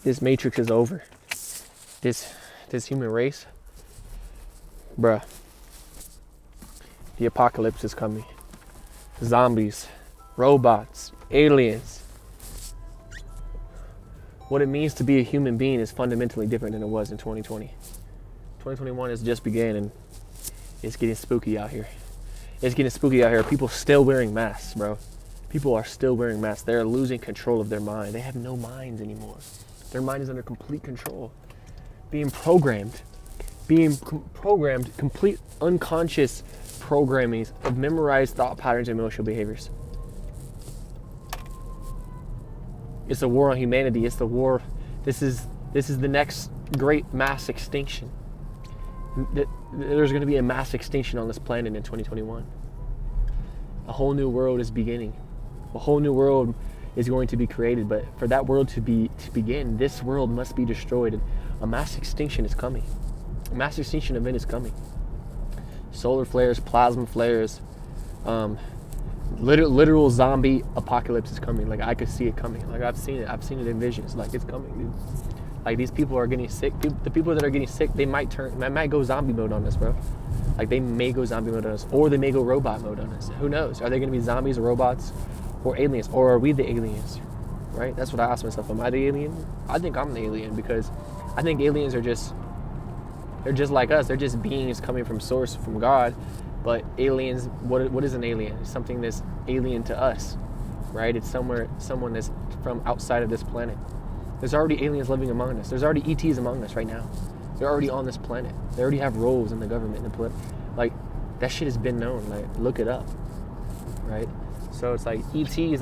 This matrix is over. This human race, bruh. The apocalypse is coming. Zombies, robots, aliens. What it means to be a human being is fundamentally different than it was in 2020. 2021 has just began and it's getting spooky out here. It's getting spooky out here. People still wearing masks, bro. People are still wearing masks. They're losing control of their mind. They have no minds anymore. Their mind is under complete control. Being programmed, complete unconscious programming of memorized thought patterns and emotional behaviors. It's a war on humanity. It's the war. This is the next great mass extinction. There's going to be a mass extinction on this planet in 2021. A whole new world is beginning. A whole new world is going to be created, but for that world to begin, this world must be destroyed. A mass extinction is coming. A mass extinction event is coming. Solar flares, plasma flares, literal zombie apocalypse is coming. Like, I could see it coming. Like, I've seen it in visions. Like, it's coming, dude. Like, these people are getting sick. The people that are getting sick, they might go zombie mode on us, bro. Like, they may go zombie mode on us, or they may go robot mode on us. Who knows? Are they going to be zombies or robots or aliens, or are we the aliens? Right? That's what I ask myself. Am I the alien? I think I'm the alien, because I think aliens are they're just like us. They're just beings coming from source, from God. But aliens, what is an alien? It's something that's alien to us, right? It's someone that's from outside of this planet. There's already aliens living among us. There's already ETs among us right now. They're already on this planet. They already have roles in the government. Like, that shit has been known. Like, look it up, right? So it's like ETs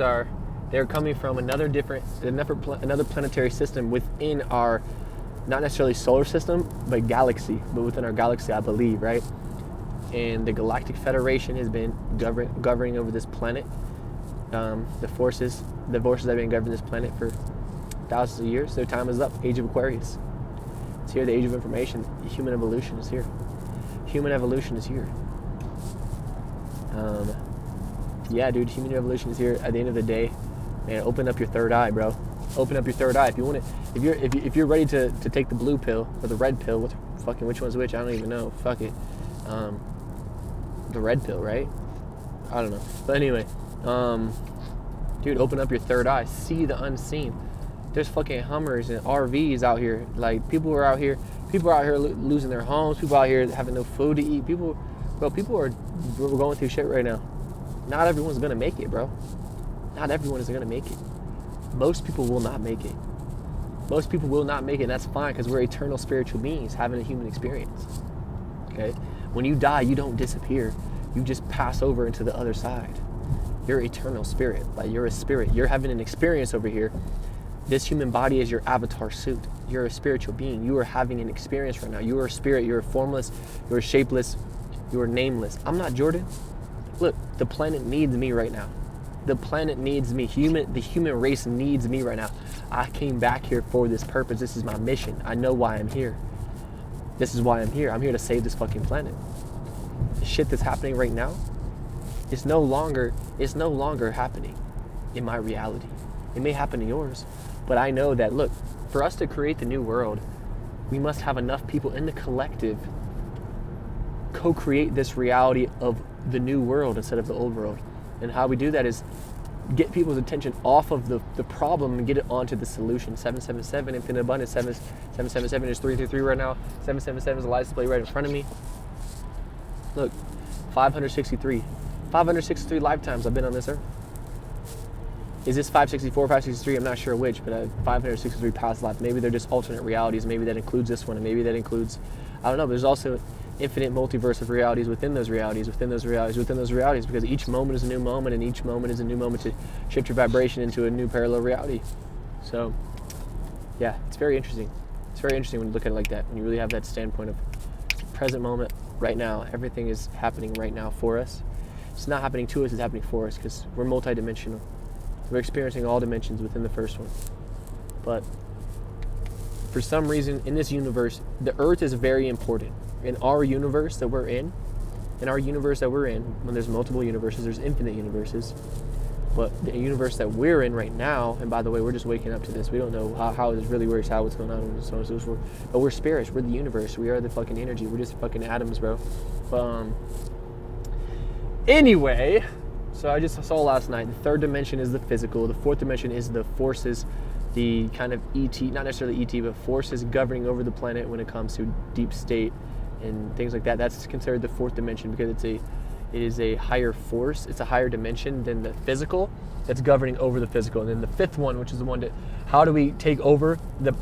they're coming from another planetary system within our, not necessarily solar system, but galaxy, but within our galaxy, I believe, right? And the Galactic Federation has been governing over this planet. The forces that have been governing this planet for thousands of years. Their time is up. Age of Aquarius. It's here. The age of information. Human evolution is here. Human evolution is here. Yeah, dude. Human evolution is here. At the end of the day, man, open up your third eye, bro. Open up your third eye. If you want it, if you're ready to take the blue pill or the red pill, which one's which? I don't even know. Fuck it. The red pill, right? I don't know. But anyway, dude, open up your third eye. See the unseen. There's fucking Hummers and RVs out here. Like, people are out here losing their homes. People out here having no food to eat. We're going through shit right now. Not everyone's gonna make it, bro. Not everyone is gonna make it. Most people will not make it. Most people will not make it, and that's fine, because we're eternal spiritual beings having a human experience. Okay? When you die, you don't disappear. You just pass over into the other side. You're eternal spirit. Like, you're a spirit. You're having an experience over here. This human body is your avatar suit. You're a spiritual being. You are having an experience right now. You are a spirit. You're formless. You're shapeless. You're nameless. I'm not Jordan. Look, the planet needs me right now. The planet needs me. The human race needs me right now. I came back here for this purpose. This is my mission. I know why I'm here. This is why I'm here. I'm here to save this fucking planet. The shit that's happening right now, it's no longer happening in my reality. It may happen in yours, but I know that, look, for us to create the new world, we must have enough people in the collective co-create this reality of the new world instead of the old world. And how we do that is get people's attention off of the problem and get it onto the solution. 777, infinite abundance. 777 is 333 right now. 777 is a license plate right in front of me. Look, 563 lifetimes I've been on this earth. Is this 564, 563? I'm not sure which, but I have 563 past life. Maybe they're just alternate realities. Maybe that includes this one, and maybe that includes, I don't know. There's also infinite multiverse of realities within those realities, because each moment is a new moment, and each moment is a new moment to shift your vibration into a new parallel reality. So, yeah, it's very interesting. It's very interesting when you look at it like that, when you really have that standpoint of present moment, right now. Everything is happening right now for us. It's not happening to us, it's happening for us, because we're multidimensional. We're experiencing all dimensions within the first one. But for some reason, in this universe, the earth is very important. In our universe that we're in, when there's multiple universes, there's infinite universes, But the universe that we're in right now, and by the way, we're just waking up to this. We don't know how this really works, how what's going on, and so on and so forth. But we're spirits. We're the universe. We are the fucking energy. We're just fucking atoms, bro. Anyway, so I just saw last night, the third dimension is the physical. The fourth dimension is the forces, the kind of ET, not necessarily ET, but forces governing over the planet when it comes to deep state and things like that. That's considered the fourth dimension because it is a higher force. It's a higher dimension than the physical that's governing over the physical. And then the fifth one, which is the one that, how do we take over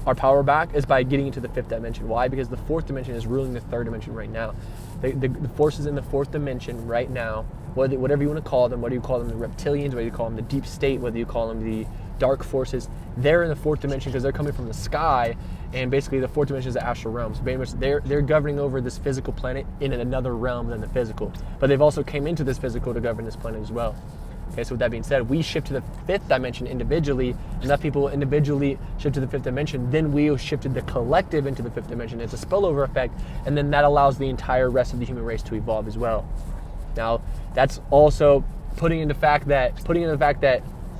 our power back, is by getting into the fifth dimension. Why? Because the fourth dimension is ruling the third dimension right now. The forces in the fourth dimension right now, whatever you want to call them, whether you call them the reptilians, whether you call them the deep state, whether you call them the dark forces, they're in the fourth dimension because they're coming from the sky, and basically the fourth dimension is the astral realm. So very much they're governing over this physical planet in another realm than the physical. But they've also came into this physical to govern this planet as well. Okay, so with that being said, we shift to the fifth dimension individually. Enough people individually shift to the fifth dimension, then we shifted the collective into the fifth dimension. It's a spillover effect, and then that allows the entire rest of the human race to evolve as well. Now, that's also putting into the fact that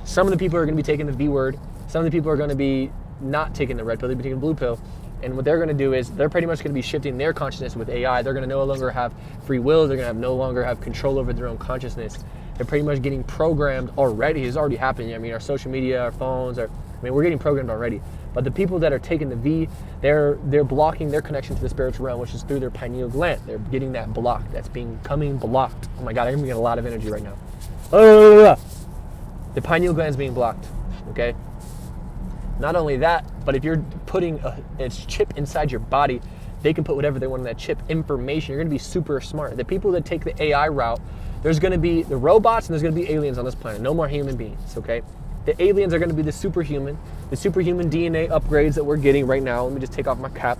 some of the people are going to be taking the V word, some of the people are going to be not taking the red pill, they'll be taking the blue pill. And what they're going to do is they're pretty much going to be shifting their consciousness with AI. They're going to no longer have free will. They're going to no longer have control over their own consciousness. They're pretty much getting programmed already. It's already happening. I mean, our social media, our phones, we're getting programmed already. But the people that are taking the V, they're blocking their connection to the spiritual realm, which is through their pineal gland. They're getting that blocked. That's becoming blocked. Oh my God, I'm getting a lot of energy right now. The pineal gland's being blocked, okay? Not only that, but if you're putting a chip inside your body, they can put whatever they want in that chip, information. You're gonna be super smart. The people that take the AI route, there's gonna be the robots and there's gonna be aliens on this planet. No more human beings, okay? The aliens are gonna be the superhuman DNA upgrades that we're getting right now. Let me just take off my cap,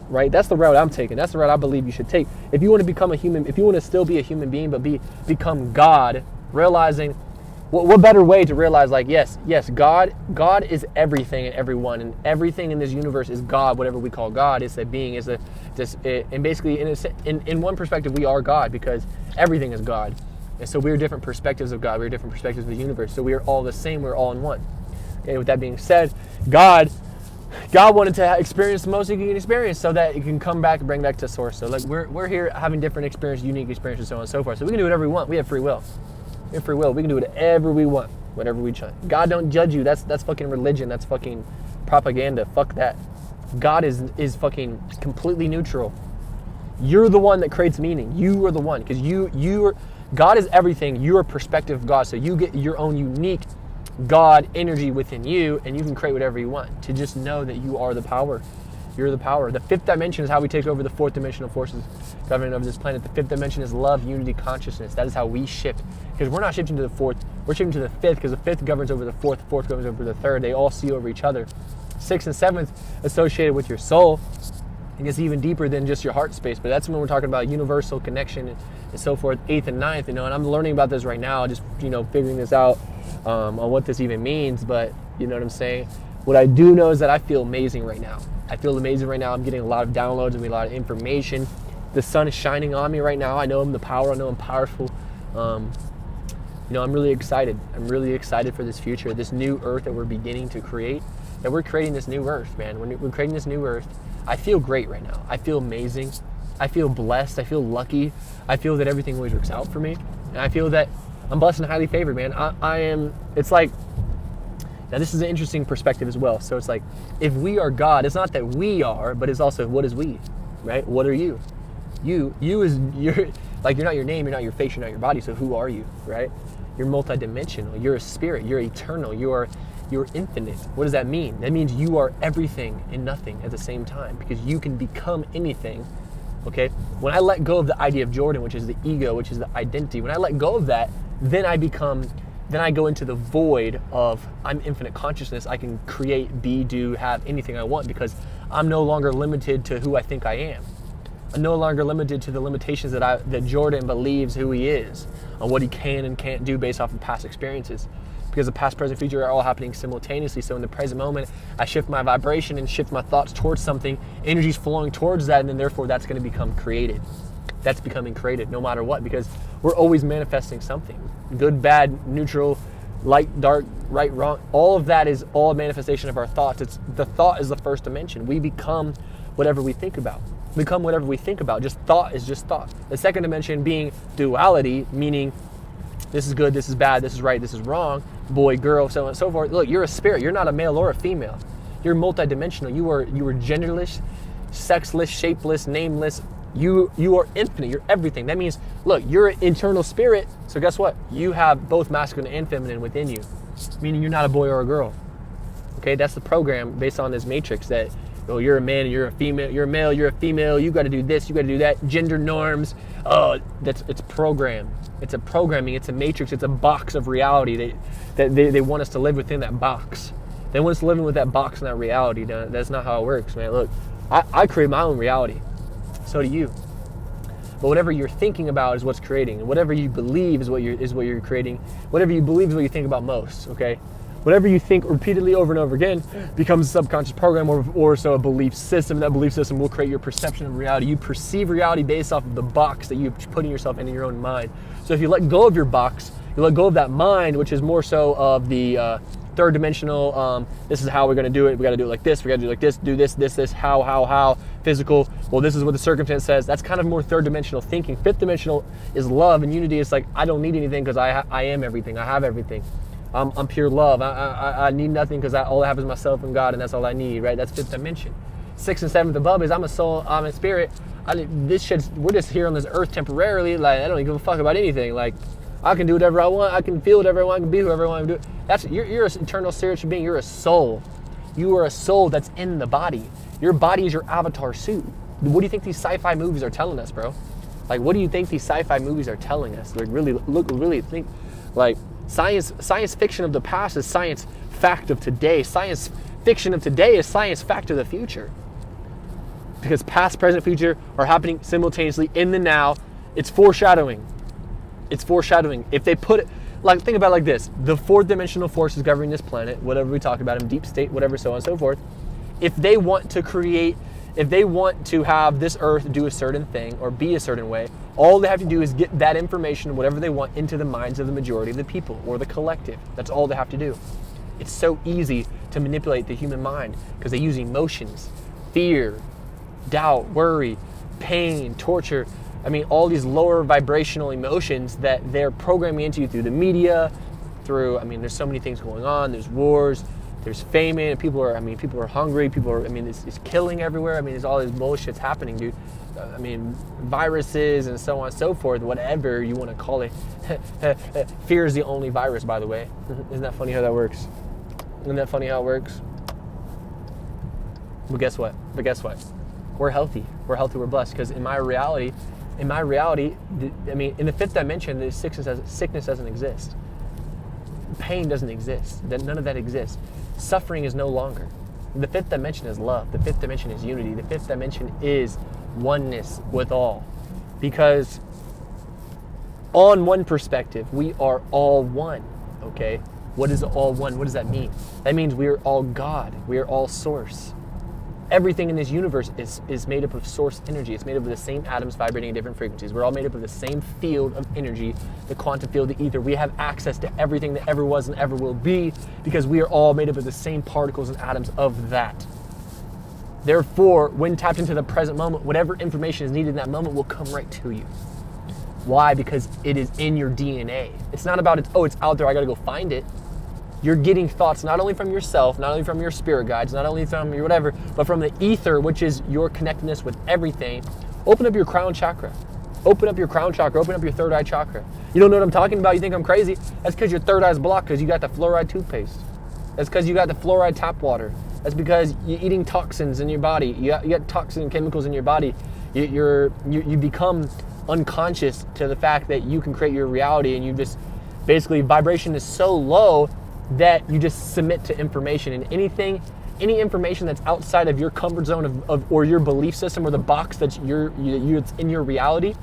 right? That's the route I'm taking. That's the route I believe you should take. If you wanna become a human, if you wanna still be a human being, but become God, realizing, what better way to realize, like, yes, God is everything and everyone, and everything in this universe is God. Whatever we call God is a being, and basically, in one perspective, we are God because everything is God, and so we're different perspectives of God. We're different perspectives of the universe. So we are all the same. We're all in one. Okay. With that being said, God wanted to experience the most you can experience, so that you can come back and bring back to source. So like we're here having different experiences, unique experiences, so on and so forth. So we can do whatever we want. We have free will. We have free will. We can do whatever we want, whatever we try. God don't judge you. That's fucking religion. That's fucking propaganda. Fuck that. God is fucking completely neutral. You're the one that creates meaning. You are the one, because God is everything. You're a perspective of God, so you get your own unique God energy within you, and you can create whatever you want. To just know that you are the power. You're the power. The fifth dimension is how we take over the fourth dimensional forces governing over this planet. The fifth dimension is love, unity, consciousness. That is how we shift. Because we're not shifting to the fourth, we're shifting to the fifth, because the fifth governs over the fourth governs over the third. They all see over each other. Sixth and seventh associated with your soul. It gets even deeper than just your heart space, but that's when we're talking about universal connection and so forth. Eighth and ninth, and I'm learning about this right now, just figuring this out on what this even means. But you know what I'm saying. What I do know is that I feel amazing right now. I feel amazing right now. I'm getting a lot of downloads and a lot of information. The sun is shining on me right now. I know I'm the power. I know I'm powerful. I'm really excited. I'm really excited for this future, this new earth that we're beginning to create. That we're creating this new earth, man. We're creating this new earth. I feel great right now. I feel amazing. I feel blessed. I feel lucky. I feel that everything always works out for me. And I feel that I'm blessed and highly favored, man. It's like, now this is an interesting perspective as well. So it's like, if we are God, it's not that we are, but it's also, what is we, right? What are you? You're not your name, you're not your face, you're not your body. So who are you, right? You're multidimensional. You're a spirit. You're eternal. You're infinite. What does that mean? That means you are everything and nothing at the same time, because you can become anything. Okay? When I let go of the idea of Jordan, which is the ego, which is the identity, when I let go of that, then I go into the void of, I'm infinite consciousness. I can create, be, do, have anything I want, because I'm no longer limited to who I think I am. I'm no longer limited to the limitations that Jordan believes who he is, on what he can and can't do based off of past experiences. Because the past, present, future are all happening simultaneously. So in the present moment, I shift my vibration and shift my thoughts towards something. Energy's flowing towards that, and then therefore that's going to become created. That's becoming created no matter what, because we're always manifesting something. Good, bad, neutral, light, dark, right, wrong. All of that is all a manifestation of our thoughts. The thought is the first dimension. We become whatever we think about. Just thought is just thought. The second dimension being duality, meaning this is good, this is bad, this is right, this is wrong, boy, girl, so on and so forth. Look, you're a spirit. You're not a male or a female. You're multidimensional. You are genderless, sexless, shapeless, nameless. You are infinite. You're everything. That means, look, you're an internal spirit. So guess what? You have both masculine and feminine within you, meaning you're not a boy or a girl. Okay, that's the program based on this matrix that, oh, you're a man and you're a female. You're a male, you're a female. You got to do this, you got to do that. Gender norms. Oh, it's program. It's a programming. It's a matrix. It's a box of reality that they want us to live within that box. They want us to live with that box and that reality. That's not how it works, man. Look, I create my own reality. So do you. But whatever you're thinking about is what's creating. And whatever you believe is what you're creating. Whatever you believe is what you think about most, okay? Whatever you think repeatedly over and over again becomes a subconscious program or so a belief system. That belief system will create your perception of reality. You perceive reality based off of the box that you're putting yourself in your own mind. So if you let go of your box, you let go of that mind, which is more so of the third dimensional, this is how we're going to do it. We got to do it like this. We got to do it like this, do this, how, physical. Well, this is what the circumstance says. That's kind of more third dimensional thinking. Fifth dimensional is love and unity. It's like, I don't need anything because I am everything. I have everything. I'm pure love. I need nothing because all I have is myself and God, and that's all I need, right? That's fifth dimension. Sixth and seventh above is I'm a soul, I'm a spirit. We're just here on this earth temporarily. Like, I don't even give a fuck about anything. Like, I can do whatever I want. I can feel whatever I want. I can be whoever I want to do. You're an eternal spiritual being. You're a soul. You are a soul that's in the body. Your body is your avatar suit. What do you think these sci-fi movies are telling us, bro? Like, what do you think these sci-fi movies are telling us? Like, really think, like, science fiction of the past is science fact of today. Science fiction of today is science fact of the future. Because past, present, future are happening simultaneously in the now. It's foreshadowing. It's foreshadowing. If they put it, like, think about it like this. The fourth dimensional forces governing this planet, whatever we talk about in deep state, whatever, so on and so forth, if they want to have this earth do a certain thing or be a certain way, all they have to do is get that information, whatever they want, into the minds of the majority of the people or the collective. That's all they have to do. It's so easy to manipulate the human mind because they use emotions, fear, doubt, worry, pain, torture. I mean, all these lower vibrational emotions that they're programming into you through the media, there's so many things going on. There's wars, there's famine, people are hungry, it's killing everywhere. There's all this bullshit's happening, dude. Viruses and so on and so forth, whatever you want to call it. Fear is the only virus, by the way. Isn't that funny how that works? Isn't that funny how it works? But guess what? We're healthy. We're blessed. Because in my reality, in the fifth dimension, the sickness doesn't exist. Pain doesn't exist. None of that exists. Suffering is no longer. The fifth dimension is love. The fifth dimension is unity. The fifth dimension is oneness with all. Because on one perspective, we are all one, okay? What is all one? What does that mean? That means we are all God. We are all source. Everything in this universe is made up of source energy. It's made up of the same atoms vibrating at different frequencies. We're all made up of the same field of energy, the quantum field, the ether. We have access to everything that ever was and ever will be because we are all made up of the same particles and atoms of that. Therefore, when tapped into the present moment, whatever information is needed in that moment will come right to you. Why? Because it is in your DNA. It's not about, it's out there, I gotta go find it. You're getting thoughts not only from yourself, not only from your spirit guides, not only from your whatever, but from the ether, which is your connectedness with everything. Open up your crown chakra. Open up your crown chakra. Open up your third eye chakra. You don't know what I'm talking about? You think I'm crazy? That's because your third eye's blocked because you got the fluoride toothpaste. That's because you got the fluoride tap water. That's because you're eating toxins in your body. You got toxin chemicals in your body. You become unconscious to the fact that you can create your reality, and you just basically vibration is so low that you just submit to information, and any information that's outside of your comfort zone or your belief system or the box that it's in your reality,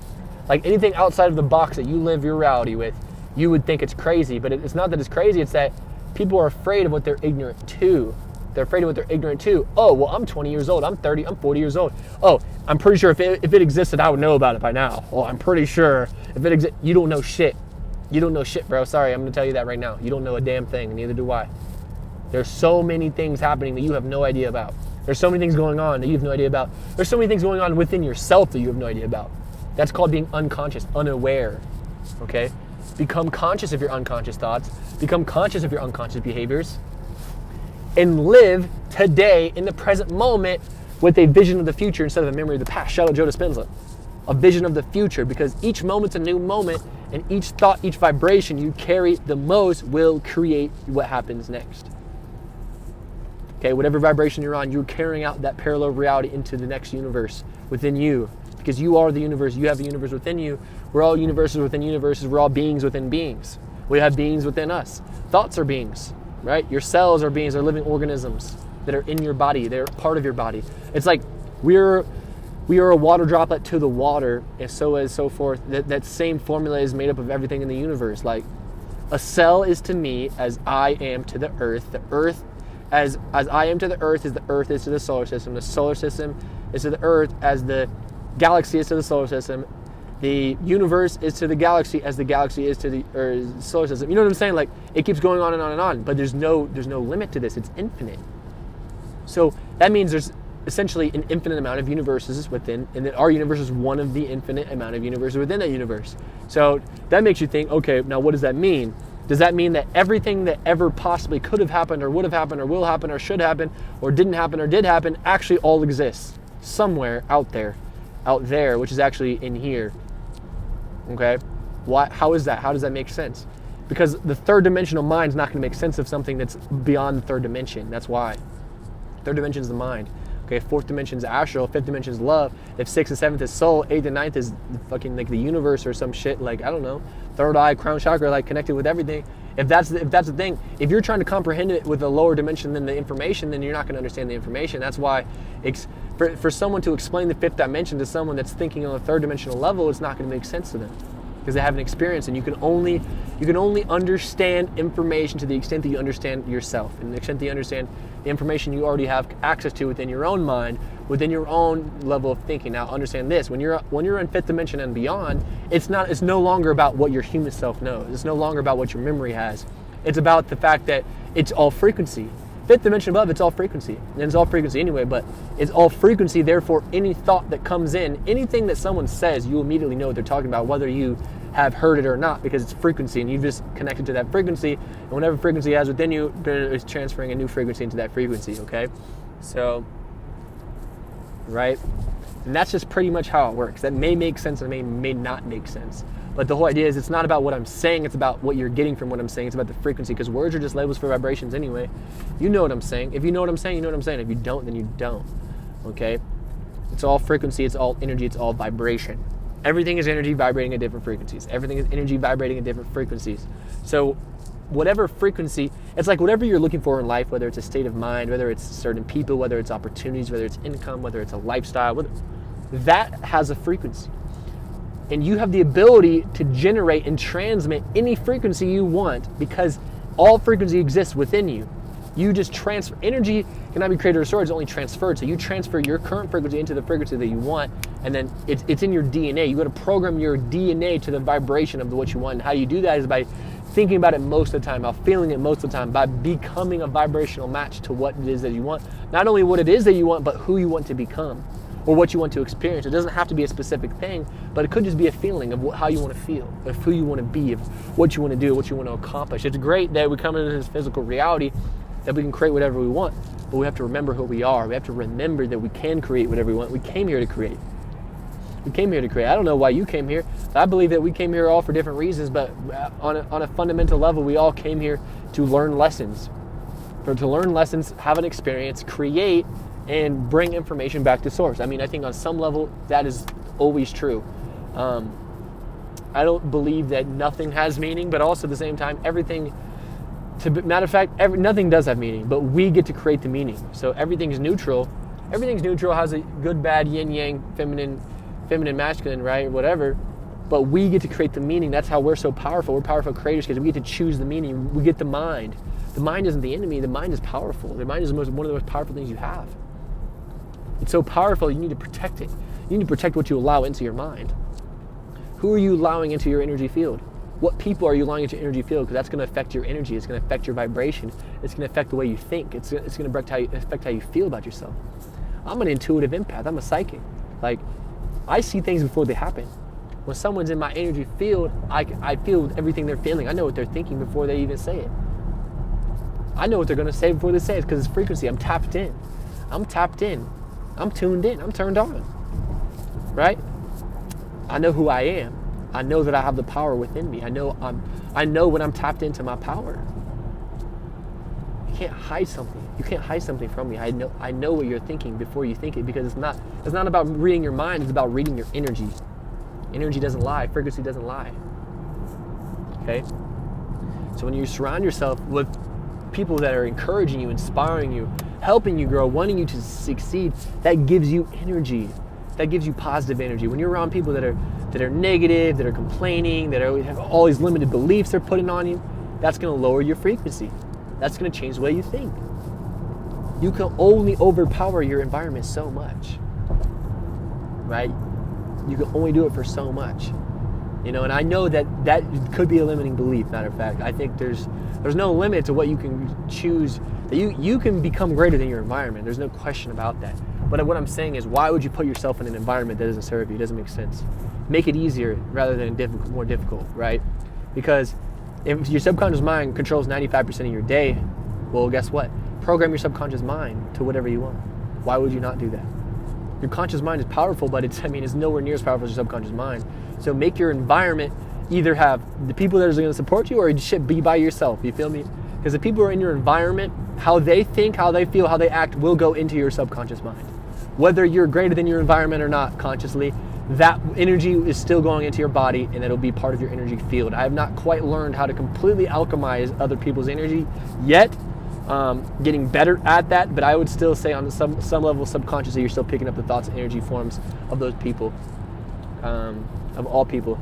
like anything outside of the box that you live your reality with, you would think it's crazy. But it's not that it's crazy, it's that people are afraid of what they're ignorant to. They're afraid of what they're ignorant to. Oh, well, I'm 20 years old, I'm 30, I'm 40 years old. Oh, I'm pretty sure if it existed, I would know about it by now. Oh, I'm pretty sure if it existed, you don't know shit. You don't know shit, bro. Sorry, I'm gonna tell you that right now. You don't know a damn thing, and neither do I. There's so many things happening that you have no idea about. There's so many things going on that you have no idea about. There's so many things going on within yourself that you have no idea about. That's called being unconscious, unaware, okay? Become conscious of your unconscious thoughts. Become conscious of your unconscious behaviors. And live today in the present moment with a vision of the future instead of a memory of the past. Shout out Joe Dispenza. A vision of the future, because each moment's a new moment, and each thought, each vibration you carry the most will create what happens next. Okay, whatever vibration you're on, you're carrying out that parallel reality into the next universe within you, because you are the universe. You have the universe within you. We're all universes within universes. We're all beings within beings. We have beings within us. Thoughts are beings, right? Your cells are beings. They're living organisms that are in your body. They're part of your body. It's like we are a water droplet to the water, and so forth. That same formula is made up of everything in the universe. Like, a cell is to me as I am to the earth. The earth, as I am to the earth, is the earth is to the solar system. The solar system is to the earth as the galaxy is to the solar system. The universe is to the galaxy as the galaxy is to the solar system. You know what I'm saying? Like, it keeps going on and on and on, but there's no limit to this. It's infinite. So that means there's essentially an infinite amount of universes within, and that our universe is one of the infinite amount of universes within that universe. So that makes you think, okay, now what does that mean? Does that mean that everything that ever possibly could have happened or would have happened or will happen or should happen or didn't happen or did happen actually all exists somewhere out there, which is actually in here? Okay, how is that? How does that make sense? Because the third dimensional mind is not going to make sense of something that's beyond the third dimension. That's why. Third dimension is the mind. Okay, fourth dimension is astral, fifth dimension is love. If sixth and seventh is soul, eighth and ninth is fucking like the universe or some shit, like, I don't know, third eye, crown chakra, like connected with everything. If that's the thing, if you're trying to comprehend it with a lower dimension than the information, then you're not going to understand the information. That's why for someone to explain the fifth dimension to someone that's thinking on a third dimensional level, it's not going to make sense to them, because they haven't experienced, and you can only understand information to the extent that you understand yourself, and the extent that you understand the information you already have access to within your own mind, within your own level of thinking. Now understand this, when you're in fifth dimension and beyond, it's no longer about what your human self knows. It's no longer about what your memory has. It's about the fact that it's all frequency. Fifth dimension above, it's all frequency. And it's all frequency anyway, but it's all frequency. Therefore, any thought that comes in, anything that someone says, you immediately know what they're talking about, whether you have heard it or not, because it's frequency, and you've just connected to that frequency. And whatever frequency has within you, it's transferring a new frequency into that frequency, okay? So, right? And that's just pretty much how it works. That may make sense and may not make sense. But the whole idea is, it's not about what I'm saying, it's about what you're getting from what I'm saying. It's about the frequency, because words are just labels for vibrations anyway. You know what I'm saying. If you know what I'm saying, you know what I'm saying. If you don't, then you don't, okay? It's all frequency, it's all energy, it's all vibration. Everything is energy vibrating at different frequencies. Everything is energy vibrating at different frequencies. So whatever frequency, it's like whatever you're looking for in life, whether it's a state of mind, whether it's certain people, whether it's opportunities, whether it's income, whether it's a lifestyle, that has a frequency. And you have the ability to generate and transmit any frequency you want, because all frequency exists within you. You just transfer. Energy cannot be created or stored, it's only transferred. So you transfer your current frequency into the frequency that you want, and then it's in your DNA. You got to program your DNA to the vibration of what you want. And how you do that is by thinking about it most of the time, by feeling it most of the time, by becoming a vibrational match to what it is that you want. Not only what it is that you want, but who you want to become, or what you want to experience. It doesn't have to be a specific thing, but it could just be a feeling of how you want to feel, of who you want to be, of what you want to do, what you want to accomplish. It's great that we come into this physical reality, that we can create whatever we want, but we have to remember who we are. We have to remember that we can create whatever we want. We came here to create. We came here to create. I don't know why you came here. I believe that we came here all for different reasons, but on a fundamental level, we all came here to learn lessons. To learn lessons, have an experience, create, and bring information back to source. I mean, I think on some level, that is always true. I don't believe that nothing has meaning, but also at the same time, everything, matter of fact, nothing does have meaning, but we get to create the meaning. So everything's neutral. Everything's neutral, has a good, bad, yin, yang, feminine, masculine, right, whatever. But we get to create the meaning. That's how we're so powerful. We're powerful creators, because we get to choose the meaning. We get the mind. The mind isn't the enemy. The mind is powerful. The mind is one of the most powerful things you have. It's so powerful, you need to protect it. You need to protect what you allow into your mind. Who are you allowing into your energy field? What people are you allowing into your energy field? Because that's going to affect your energy. It's going to affect your vibration. It's going to affect the way you think. It's going to affect how you feel about yourself. I'm an intuitive empath. I'm a psychic. Like, I see things before they happen. When someone's in my energy field, I feel everything they're feeling. I know what they're thinking before they even say it. I know what they're going to say before they say it because it's frequency. I'm tapped in. I'm tuned in. I'm turned on. Right? I know who I am. I know that I have the power within me. I know when I'm tapped into my power. You can't hide something. You can't hide something from me. I know what you're thinking before you think it, because it's not about reading your mind, it's about reading your energy. Energy doesn't lie, frequency doesn't lie. Okay? So when you surround yourself with people that are encouraging you, inspiring you, helping you grow, wanting you to succeed, that gives you energy. That gives you positive energy. When you're around people that are negative, that are complaining, that have all these limited beliefs they're putting on you, that's going to lower your frequency. That's going to change the way you think. You can only overpower your environment so much, right? You can only do it for so much, you know. And I know that could be a limiting belief. Matter of fact, I think there's no limit to what you can choose. That you can become greater than your environment. There's no question about that. But what I'm saying is, why would you put yourself in an environment that doesn't serve you? It doesn't make sense. Make it easier rather than more difficult, right? Because if your subconscious mind controls 95% of your day, well, guess what? Program your subconscious mind to whatever you want. Why would you not do that? Your conscious mind is powerful, but it's nowhere near as powerful as your subconscious mind. So make your environment either have the people that are going to support you, or you should be by yourself. You feel me? Because the people who are in your environment, how they think, how they feel, how they act will go into your subconscious mind. Whether you're greater than your environment or not consciously, that energy is still going into your body, and it'll be part of your energy field. I have not quite learned how to completely alchemize other people's energy yet. Getting better at that, but I would still say on some level subconsciously, you're still picking up the thoughts and energy forms of those people, of all people.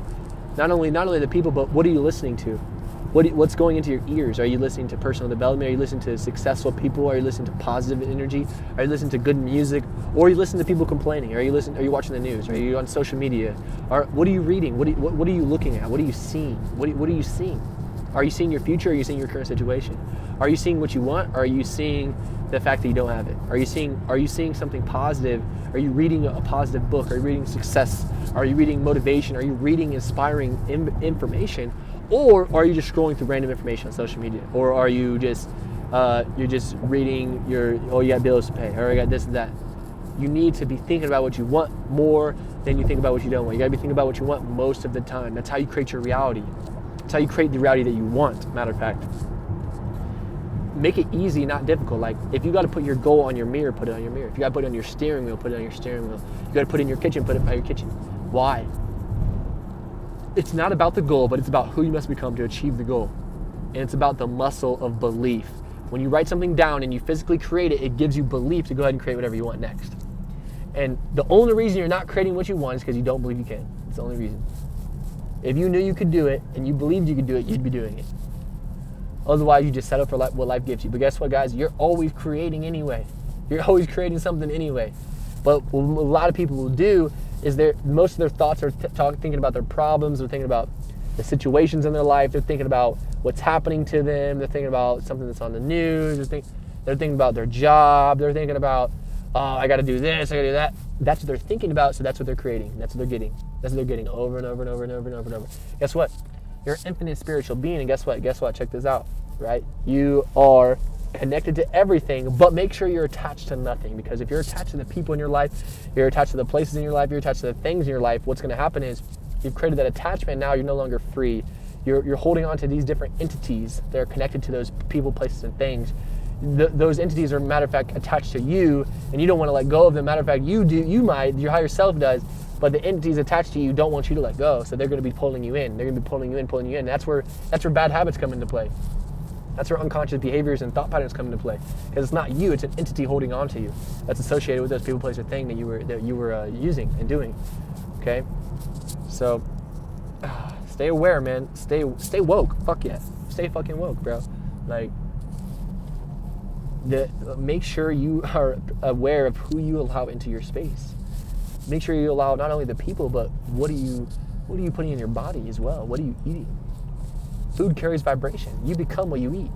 Not only the people, but what are you listening to? What's going into your ears? Are you listening to personal development? Are you listening to successful people? Are you listening to positive energy? Are you listening to good music? Or are you listening to people complaining? Are you watching the news? Are you on social media? What are you reading? What are you looking at? What are you seeing? What are you seeing? Are you seeing your future? Or are you seeing your current situation? Are you seeing what you want? Or are you seeing the fact that you don't have it? Are you seeing something positive? Are you reading a positive book? Are you reading success? Are you reading motivation? Are you reading inspiring information? Or are you just scrolling through random information on social media? Or are you just you're just reading you got bills to pay, or you got this and that? You need to be thinking about what you want more than you think about what you don't want. You gotta be thinking about what you want most of the time. That's how you create your reality. That's how you create the reality that you want, matter of fact. Make it easy, not difficult. Like, if you got to put your goal on your mirror, put it on your mirror. If you got to put it on your steering wheel, put it on your steering wheel. You got to put it in your kitchen, put it by your kitchen. Why? It's not about the goal, but it's about who you must become to achieve the goal. And it's about the muscle of belief. When you write something down and you physically create it, it gives you belief to go ahead and create whatever you want next. And the only reason you're not creating what you want is because you don't believe you can. It's the only reason. If you knew you could do it and you believed you could do it, you'd be doing it. Otherwise, you just set up for what life gives you. But guess what, guys? You're always creating anyway. You're always creating something anyway. But what a lot of people will do is most of their thoughts are thinking about their problems. They're thinking about the situations in their life. They're thinking about what's happening to them. They're thinking about something that's on the news. They're thinking about their job. They're thinking about, I got to do this, I got to do that. That's what they're thinking about, so that's what they're creating. That's what they're getting. That's what they're getting over and over and over and over and over and over. Guess what? You're an infinite spiritual being, and guess what? Check this out, right? You are connected to everything, but make sure you're attached to nothing, because if you're attached to the people in your life, you're attached to the places in your life, you're attached to the things in your life, what's going to happen is you've created that attachment. Now you're no longer free. You're holding on to these different entities that are connected to those people, places, and things. Those entities are, matter of fact, attached to you, and you don't want to let go of them. Matter of fact, you might, your higher self does, but the entities attached to you don't want you to let go, so they're going to be pulling you in. They're going to be pulling you in. That's where bad habits come into play. That's where unconscious behaviors and thought patterns come into play, because it's not you; it's an entity holding on to you that's associated with those people, place, or thing that you were using and doing. Okay, so stay aware, man. Stay woke. Fuck yeah, stay fucking woke, bro. Like, make sure you are aware of who you allow into your space. Make sure you allow not only the people, but what are you putting in your body as well? What are you eating? Food carries vibration. You become what you eat.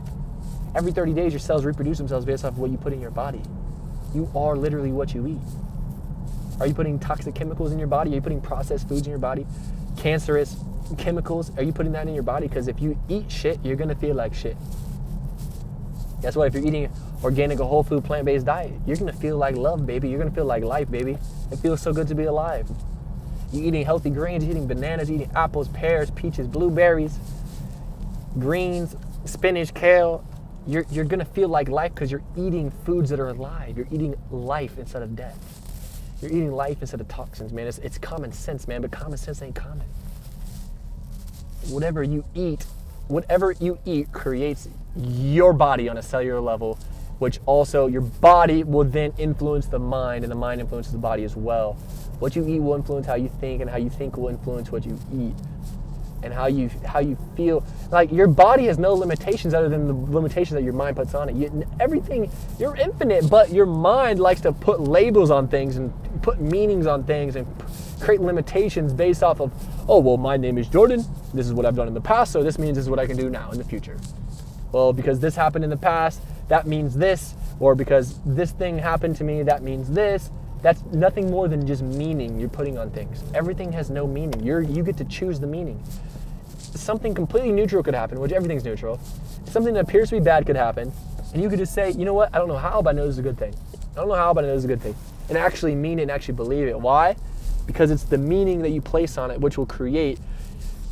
Every 30 days, your cells reproduce themselves based off of what you put in your body. You are literally what you eat. Are you putting toxic chemicals in your body? Are you putting processed foods in your body? Cancerous chemicals? Are you putting that in your body? Because if you eat shit, you're going to feel like shit. Guess what? If you're eating organic, a whole food, plant-based diet, you're going to feel like love, baby. You're going to feel like life, baby. It feels so good to be alive. You're eating healthy grains, you're eating bananas, you're eating apples, pears, peaches, blueberries, greens, spinach, kale. You're going to feel like life because you're eating foods that are alive. You're eating life instead of death. You're eating life instead of toxins, man. It's common sense, man, but common sense ain't common. Whatever you eat creates your body on a cellular level, which also your body will then influence the mind, and the mind influences the body as well. What you eat will influence how you think, and how you think will influence what you eat, and how you feel. Like, your body has no limitations other than the limitations that your mind puts on it. Everything, you're infinite, but your mind likes to put labels on things and put meanings on things and create limitations based off of, oh, well, my name is Jordan. This is what I've done in the past, so this means this is what I can do now in the future. Well, because this happened in the past, that means this, or because this thing happened to me, that means this. That's nothing more than just meaning you're putting on things. Everything has no meaning. You get to choose the meaning. Something completely neutral could happen, which everything's neutral. Something that appears to be bad could happen, and you could just say, you know what, I don't know how, but I know this is a good thing. I don't know how, but I know this is a good thing. And actually mean it and actually believe it. Why? Because it's the meaning that you place on it which will create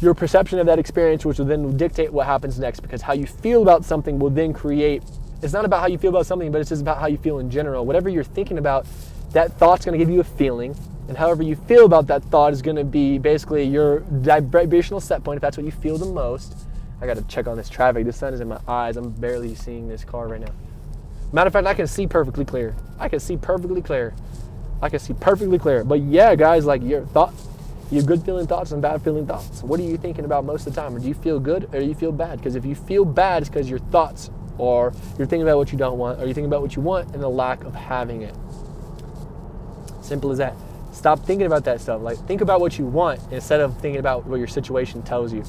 your perception of that experience, which will then dictate what happens next, because how you feel about something will then create, it's not about how you feel about something, but it's just about how you feel in general. Whatever you're thinking about, that thought's going to give you a feeling, and however you feel about that thought is going to be basically your vibrational set point, if that's what you feel the most. I got to check on this traffic. The sun is in my eyes. I'm barely seeing this car right now. Matter of fact, I can see perfectly clear. But yeah, guys, like your good feeling thoughts and bad feeling thoughts. What are you thinking about most of the time? Or do you feel good or do you feel bad? Because if you feel bad, it's because your thoughts, or you're thinking about what you don't want, or you're thinking about what you want and the lack of having it. Simple as that. Stop thinking about that stuff. Like, think about what you want instead of thinking about what your situation tells you.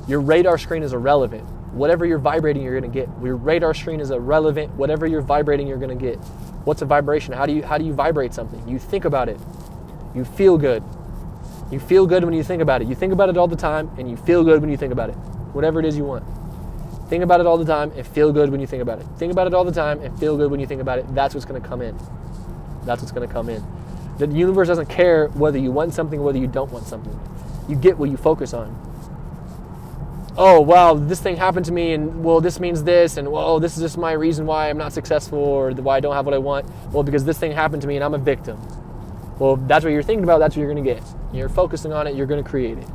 Your radar screen is irrelevant. Whatever you're vibrating, you're going to get. Your radar screen is irrelevant. Whatever you're vibrating, you're going to get. What's a vibration? How do you vibrate something? You think about it. You feel good. You feel good when you think about it. You think about it all the time, and you feel good when you think about it. Whatever it is you want. Think about it all the time and feel good when you think about it. Think about it all the time and feel good when you think about it. That's what's going to come in. That's what's going to come in. The universe doesn't care whether you want something or whether you don't want something. You get what you focus on. Oh, wow, this thing happened to me, and well, this means this, and well, this is just my reason why I'm not successful or why I don't have what I want. Well, because this thing happened to me and I'm a victim. Well, that's what you're thinking about, that's what you're going to get. You're focusing on it, you're going to create it.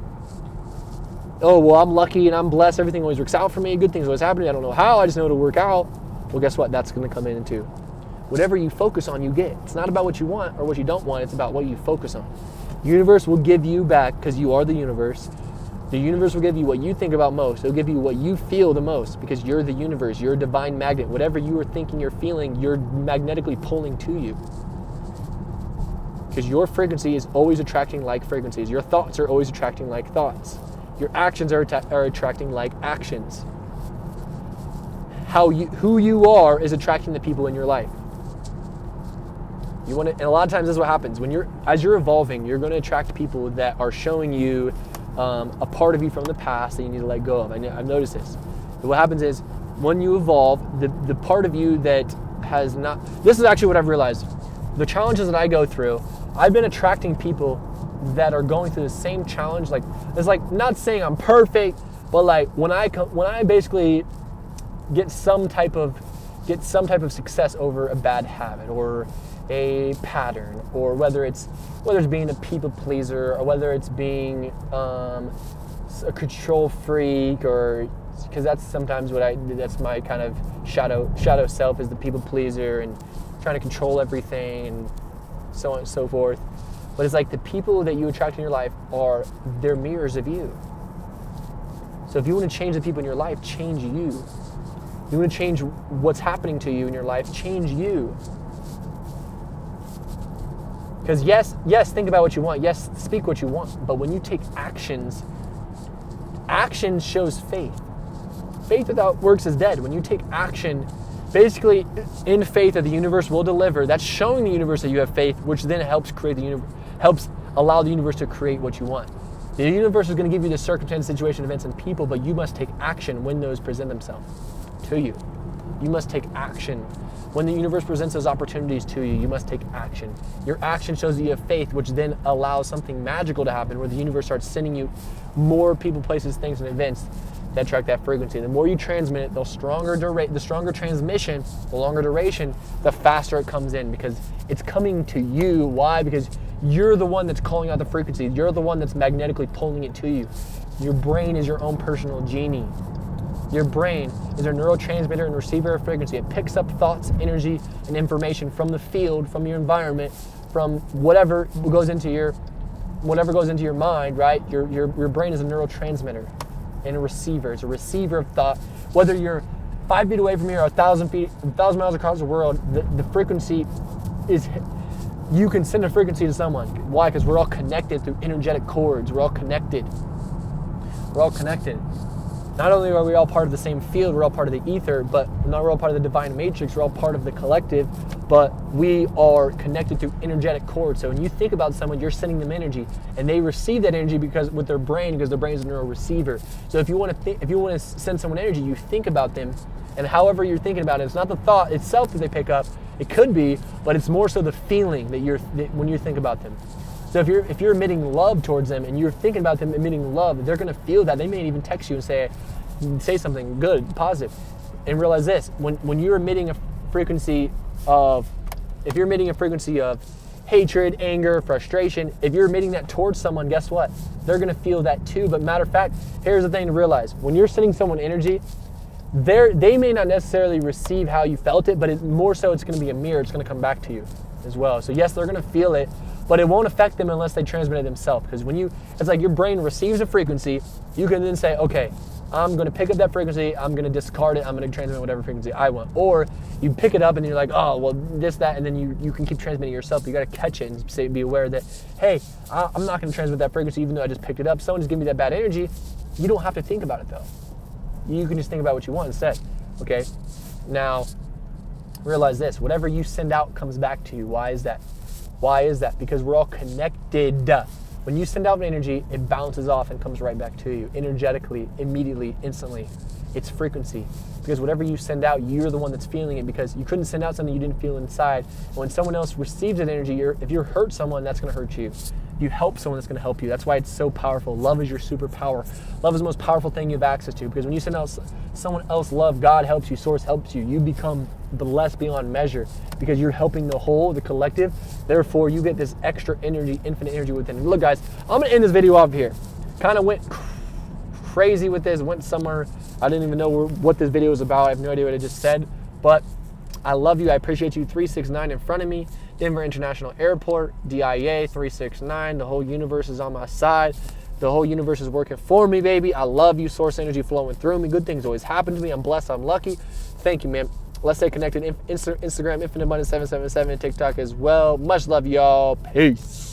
Oh, well, I'm lucky and I'm blessed, everything always works out for me, good things always happen to me, I don't know how, I just know it'll work out. Well, guess what? That's going to come in too. Whatever you focus on, you get. It's not about what you want or what you don't want, it's about what you focus on. The universe will give you back, because you are the universe. The universe will give you what you think about most. It'll give you what you feel the most, because you're the universe. You're a divine magnet. Whatever you are thinking, you're feeling, you're magnetically pulling to you. Because your frequency is always attracting like frequencies. Your thoughts are always attracting like thoughts. Your actions are attracting like actions. Who you are is attracting the people in your life. You want to, and a lot of times this is what happens. As you're evolving, you're going to attract people that are showing you a part of you from the past that you need to let go of. I've noticed this. But what happens is, when you evolve, the part of you that has not, this is actually what I've realized. The challenges that I go through, I've been attracting people that are going through the same challenge. Like, it's like, not saying I'm perfect, but like when I basically get some type of success over a bad habit or a pattern, or whether it's being a people pleaser, or whether it's being a control freak, or because that's sometimes that's my kind of shadow self, is the people pleaser and trying to control everything and so on and so forth. But it's like the people that you attract in your life they're mirrors of you. So if you want to change the people in your life, change you. You want to change what's happening to you in your life, change you. Because yes, think about what you want. Yes, speak what you want. But when you take actions shows faith. Faith without works is dead. When you take action, basically in faith that the universe will deliver, that's showing the universe that you have faith, which then helps create the universe, helps allow the universe to create what you want. The universe is going to give you the circumstance, situation, events, and people, but you must take action when those present themselves to you. You must take action. When the universe presents those opportunities to you, you must take action. Your action shows that you have faith, which then allows something magical to happen where the universe starts sending you more people, places, things, and events that attract that frequency. The more you transmit it, the stronger transmission, the longer duration, the faster it comes in because it's coming to you. Why? Because you're the one that's calling out the frequency. You're the one that's magnetically pulling it to you. Your brain is your own personal genie. Your brain is a neurotransmitter and receiver of frequency. It picks up thoughts, energy, and information from the field, from your environment, from whatever goes into your mind, right? Your brain is a neurotransmitter and a receiver. It's a receiver of thought. Whether you're 5 feet away from here or 1,000 miles across the world, the frequency is, you can send a frequency to someone. Why? Because we're all connected through energetic cords. We're all connected. We're all connected. Not only are we all part of the same field, we're all part of the ether, but we're all part of the divine matrix, we're all part of the collective, but we are connected through energetic cords. So when you think about someone, you're sending them energy, and they receive that energy because with their brain, because their brain is a neural receiver. So if you want to send someone energy, you think about them, and however you're thinking about it, it's not the thought itself that they pick up. It could be, but it's more so the feeling that when you think about them. So if you're emitting love towards them and you're thinking about them emitting love, they're going to feel that. They may even text you and say something good, positive. And realize this, when you're emitting a frequency of, if you're emitting a frequency of hatred, anger, frustration, if you're emitting that towards someone, guess what? They're going to feel that too. But matter of fact, here's the thing to realize. When you're sending someone energy, they may not necessarily receive how you felt it, but more so it's going to be a mirror. It's going to come back to you as well. So yes, they're going to feel it, but it won't affect them unless they transmit it themselves. Because it's like your brain receives a frequency, you can then say, okay, I'm going to pick up that frequency, I'm going to discard it, I'm going to transmit whatever frequency I want. Or you pick it up and you're like, oh, well, this, that, and then you can keep transmitting yourself. You got to catch it and be aware that, hey, I'm not going to transmit that frequency even though I just picked it up. Someone just gave me that bad energy. You don't have to think about it though. You can just think about what you want instead, okay? Now, realize this, whatever you send out comes back to you. Why is that? Why is that? Because we're all connected. When you send out energy, it bounces off and comes right back to you energetically, immediately, instantly. It's frequency. Because whatever you send out, you're the one that's feeling it because you couldn't send out something you didn't feel inside. And when someone else receives that energy, if you hurt someone, that's going to hurt you. If you help someone, that's going to help you. That's why it's so powerful. Love is your superpower. Love is the most powerful thing you have access to because when you send out someone else love, God helps you, Source helps you. You become blessed beyond measure because you're helping the whole, the collective. Therefore, you get this extra energy, infinite energy within. Look, guys, I'm going to end this video off here. Kind of went crazy with this, went somewhere. I didn't even know what this video was about. I have no idea what I just said, but I love you. I appreciate you. 369 in front of me, Denver International Airport, DIA 369. The whole universe is on my side. The whole universe is working for me, baby. I love you. Source energy flowing through me. Good things always happen to me. I'm blessed. I'm lucky. Thank you, man. Let's stay connected. Instagram, Infinite Abundance 777, TikTok as well. Much love, y'all. Peace.